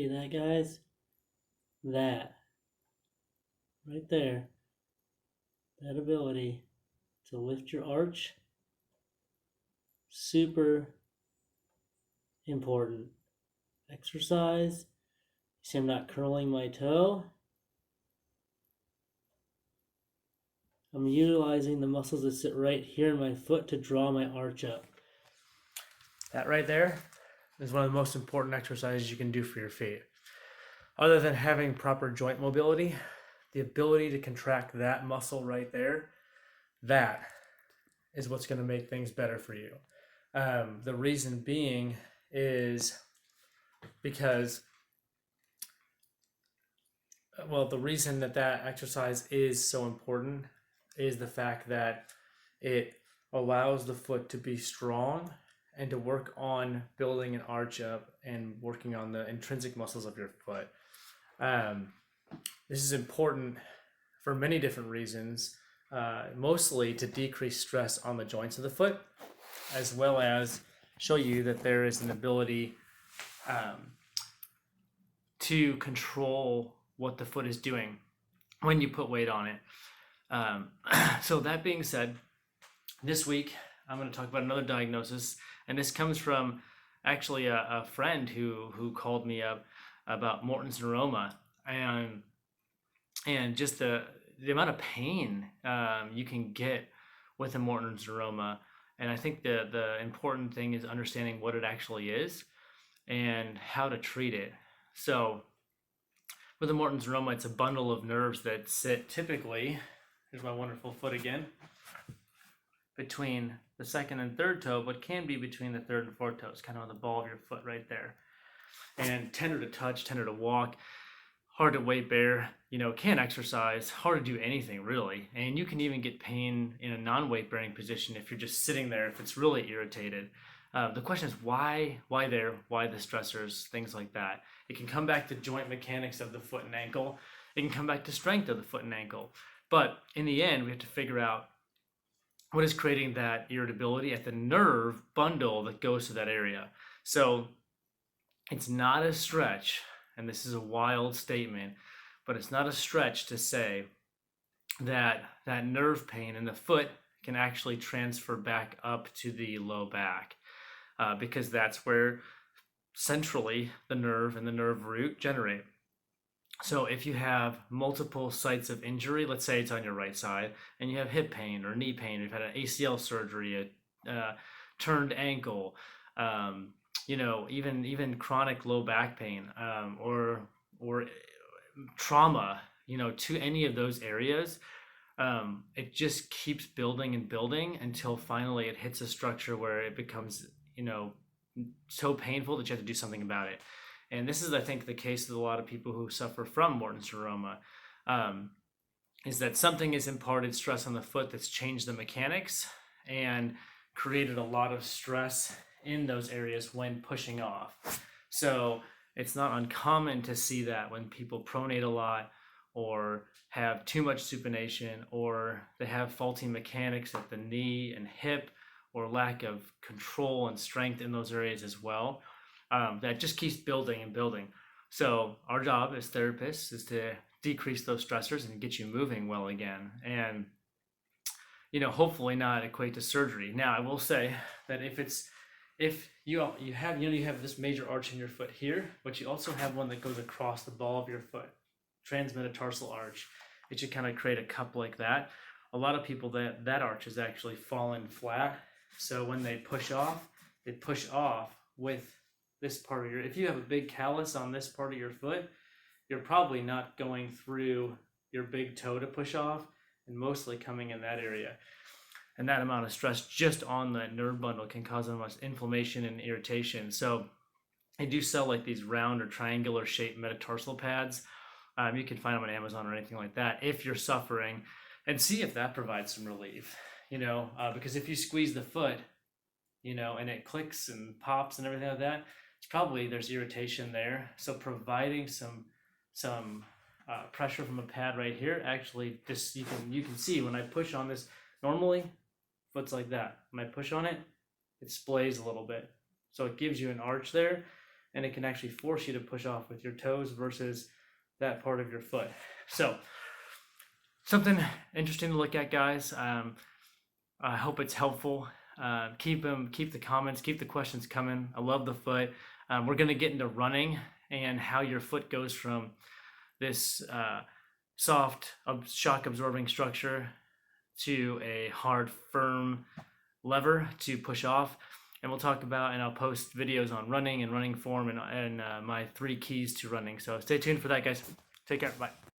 See that, guys? That right there, that ability to lift your arch, super important. Exercise. You see I'm not curling my toe. I'm utilizing the muscles that sit right here in my foot to draw my arch up. That right there is one of the most important exercises you can do for your feet. Other than having proper joint mobility, the ability to contract that muscle right there, that is what's going to make things better for you. The reason being is because, the reason that exercise is so important is the fact that it allows the foot to be strong and to work on building an arch up and working on the intrinsic muscles of your foot. This is important for many different reasons, mostly to decrease stress on the joints of the foot, as well as show you that there is an ability to control what the foot is doing when you put weight on it. So that being said, this week I'm going to talk about another diagnosis, and this comes from actually a friend who called me up about Morton's neuroma, and just the amount of pain you can get with a Morton's neuroma. And I think the important thing is understanding what it actually is and how to treat it. So with a Morton's neuroma, it's a bundle of nerves that sit typically, here's my wonderful foot again, between the second and third toe, but can be between the third and fourth toes, kind of on the ball of your foot right there. And tender to touch, tender to walk, hard to weight bear, can't exercise, hard to do anything really. And you can even get pain in a non-weight bearing position if you're just sitting there, if it's really irritated. The question is why there, why the stressors, things like that. It can come back to joint mechanics of the foot and ankle. It can come back to strength of the foot and ankle. But in the end, we have to figure out what is creating that irritability at the nerve bundle that goes to that area. So it's not a stretch, and this is a wild statement, but it's not a stretch to say that that nerve pain in the foot can actually transfer back up to the low back, because that's where centrally the nerve and the nerve root generate. So if you have multiple sites of injury, let's say it's on your right side, and you have hip pain or knee pain, you've had an ACL surgery, a turned ankle, even chronic low back pain, or trauma, to any of those areas, it just keeps building and building until finally it hits a structure where it becomes, so painful that you have to do something about it. And this is, I think, the case with a lot of people who suffer from Morton's neuroma, is that something is imparted stress on the foot that's changed the mechanics and created a lot of stress in those areas when pushing off. So it's not uncommon to see that when people pronate a lot or have too much supination, or they have faulty mechanics at the knee and hip, or lack of control and strength in those areas as well. That just keeps building and building. So our job as therapists is to decrease those stressors and get you moving well again, and hopefully not equate to surgery. Now I will say that if you have this major arch in your foot here, but you also have one that goes across the ball of your foot, transmetatarsal arch, it should kind of create a cup like that. A lot of people, that arch is actually fallen flat, so when they push off with this part of if you have a big callus on this part of your foot, you're probably not going through your big toe to push off, and mostly coming in that area. And that amount of stress just on that nerve bundle can cause so much inflammation and irritation. So I do sell like these round or triangular shaped metatarsal pads. You can find them on Amazon or anything like that if you're suffering, and see if that provides some relief, because if you squeeze the foot, and it clicks and pops and everything like that, it's probably there's irritation there. So providing some pressure from a pad right here, actually, just you can see when I push on this, normally foot's like that. When I push on it, it splays a little bit, so it gives you an arch there, and it can actually force you to push off with your toes versus that part of your foot. So something interesting to look at, guys. I hope it's helpful. Keep the comments, keep the questions coming. I love the foot. We're gonna get into running and how your foot goes from this soft shock absorbing structure to a hard, firm lever to push off. And we'll talk about, and I'll post videos on running and running form and my 3 keys to running. So stay tuned for that, guys. Take care. Bye.